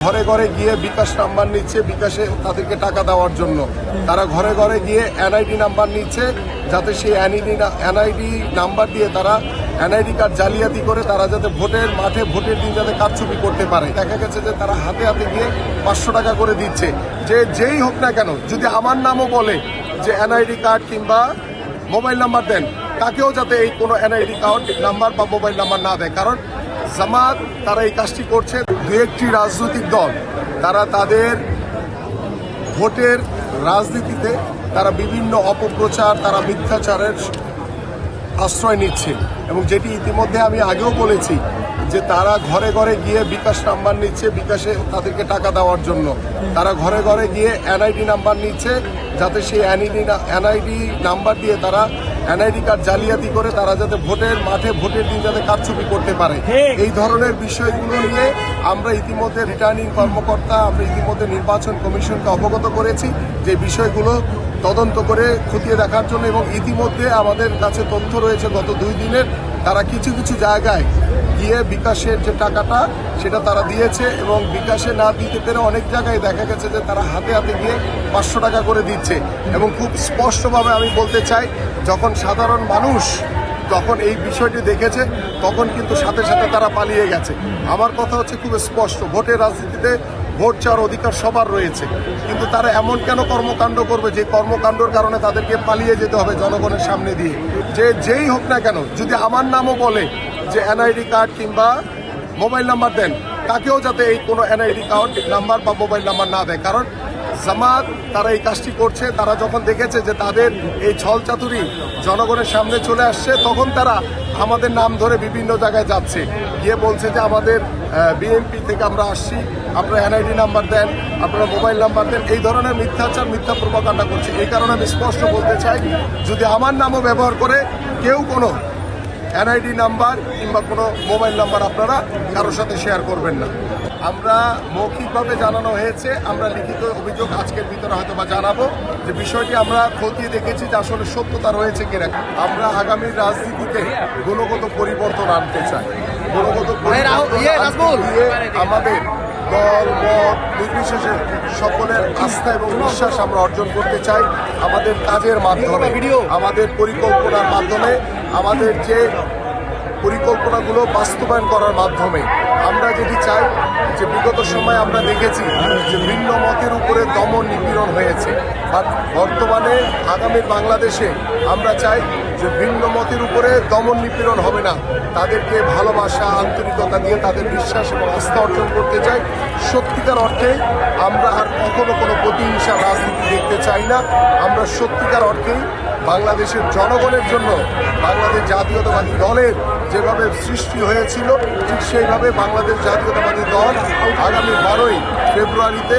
ঘরে ঘরে গিয়ে বিকাশ নাম্বার নিচ্ছে, বিকাশে তাদেরকে টাকা দেওয়ার জন্য। তারা ঘরে ঘরে গিয়ে এনআইডি নাম্বার নিচ্ছে, যাতে সেই এনআইডি নাম্বার দিয়ে তারা এনআইডি কার্ড জালিয়াতি করে তারা যাতে ভোটের মাঠে ভোটের দিন যাতে কারচুপি করতে পারে। দেখা গেছে যে তারা হাতে হাতে গিয়ে 500 টাকা করে দিচ্ছে। যেই হোক না কেন, যদি আমার নামও বলে যে এনআইডি কার্ড কিংবা মোবাইল নাম্বার দেন, তাকেও যাতে এই কোনো এনআইডি কার্ড নাম্বার বা মোবাইল নাম্বার না দেয়। কারণ জামাত তারা এই কাজটি করছে। দু একটি রাজনৈতিক দল তারা তাদের ভোটের রাজনীতিতে তারা বিভিন্ন অপপ্রচার, তারা মিথ্যাচারের আশ্রয় নিচ্ছে, এবং যেটি ইতিমধ্যে আমি আগেও বলেছি যে তারা ঘরে ঘরে গিয়ে বিকাশ নাম্বার নিচ্ছে, বিকাশে তাদেরকে টাকা দেওয়ার জন্য। তারা ঘরে ঘরে গিয়ে এনআইডি নাম্বার নিচ্ছে, যাতে সেই এনআইডি নাম্বার দিয়ে তারা এনআইডি কার্ড জালিয়াতি করে তারা যাতে ভোটের মাঠে ভোটের দিন যাতে কারচুপি করতে পারে। এই ধরনের বিষয়গুলো নিয়ে আমরা ইতিমধ্যে রিটার্নিং কর্মকর্তা, আমরা ইতিমধ্যে নির্বাচন কমিশনকে অবগত করেছি যে বিষয়গুলো তদন্ত করে খতিয়ে দেখার জন্য। এবং ইতিমধ্যে আমাদের কাছে তথ্য রয়েছে গত 2 দিনের তারা কিছু কিছু জায়গায় গিয়ে বিকাশের যে টাকাটা সেটা তারা দিয়েছে, এবং বিকাশে না দিতে পেরে অনেক জায়গায় দেখা গেছে যে তারা হাতে হাতে গিয়ে 500 টাকা করে দিচ্ছে। এবং খুব স্পষ্টভাবে আমি বলতে চাই, যখন সাধারণ মানুষ যখন এই বিষয়টি দেখেছে তখন কিন্তু সাথে সাথে তারা পালিয়ে গেছে। আমার কথা হচ্ছে খুব স্পষ্ট, ভোটের রাজনীতিতে ভোট চাওয়ার অধিকার সবার রয়েছে, কিন্তু তারা এমন কেন কর্মকাণ্ড করবে যে কর্মকাণ্ডের কারণে তাদেরকে পালিয়ে যেতে হবে জনগণের সামনে দিয়ে। যেই হোক না কেন, যদি আমার নামও বলে যে এনআইডি কার্ড কিংবা মোবাইল নাম্বার দেন, তাকেও যাতে এই কোনো এনআইডি কার্ড নাম্বার বা মোবাইল নাম্বার না দেয়। কারণ জামাত তারা এই কাজটি করছে। তারা যখন দেখেছে যে তাদের এই ছলচাতুরি জনগণের সামনে চলে আসছে, তখন তারা আমাদের নাম ধরে বিভিন্ন জায়গায় যাচ্ছে, গিয়ে বলছে যে আমাদের বিএনপি থেকে আমরা আসছি, আপনারা এনআইডি নাম্বার দেন, আপনারা মোবাইল নাম্বার দেন। এই ধরনের মিথ্যাচার, মিথ্যা প্রোপাগান্ডা করছে। এই কারণে আমি স্পষ্ট বলতে চাই, যদি আমার নামও ব্যবহার করে কেউ কোনো এনআইডি নাম্বার কিংবা কোনো মোবাইল নাম্বার আপনারা কারোর সাথে শেয়ার করবেন না। আমরা মৌখিকভাবে জানানো হয়েছে, আমরা লিখিত অভিযোগ আজকের ভিতরে হয়তো বা জানাবো যে বিষয়টি আমরা খতিয়ে দেখেছি যে আসলে সত্যতা রয়েছে কিনা। আমরা আগামী রাজনীতিতে গুণগত পরিবর্তন আনতে চাই। গুণগত পরিবর্তন দিয়ে আমাদের দল মত নির্বিশেষে সকলের আস্থা এবং বিশ্বাস আমরা অর্জন করতে চাই। আমাদের কাজের মাধ্যমে, আমাদের পরিকল্পনার মাধ্যমে, আমাদের যে পরিকল্পনাগুলো বাস্তবায়ন করার মাধ্যমে আমরা যেটি চাই যে বিগত সময় আমরা দেখেছি যে ভিন্ন মতের উপরে দমন নিপীড়ন হয়েছে, বাট বর্তমানে আগামী বাংলাদেশে আমরা চাই যে ভিন্ন মতের উপরে দমন নিপীড়ন হবে না। তাদেরকে ভালোবাসা, আন্তরিকতা দিয়ে তাদের বিশ্বাস এবং আস্থা অর্জন করতে চাই। সত্যিকার অর্থে আমরা আর কখনো কোনো প্রতিহিংসা রাজনীতি দেখতে চাই না। আমরা সত্যিকার অর্থেই বাংলাদেশের জনগণের জন্য বাংলাদেশ জাতীয়তাবাদী দলের যেভাবে সৃষ্টি হয়েছিল, ঠিক সেইভাবে বাংলাদেশ জাতীয়তাবাদী দল আগামী 12ই ফেব্রুয়ারিতে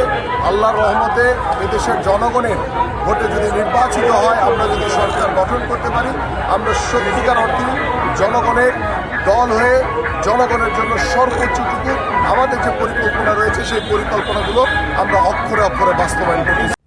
আল্লাহর রহমতে এদেশের জনগণের ভোটে যদি নির্বাচিত হয়, আমরা যদি সরকার গঠন করতে পারি, আমরা সত্যিকার অর্থে জনগণের দল হয়ে জনগণের জন্য সর্বোচ্চটুকু আমাদের যে পরিকল্পনা রয়েছে সেই পরিকল্পনাগুলো আমরা অক্ষরে অক্ষরে বাস্তবায়ন করি।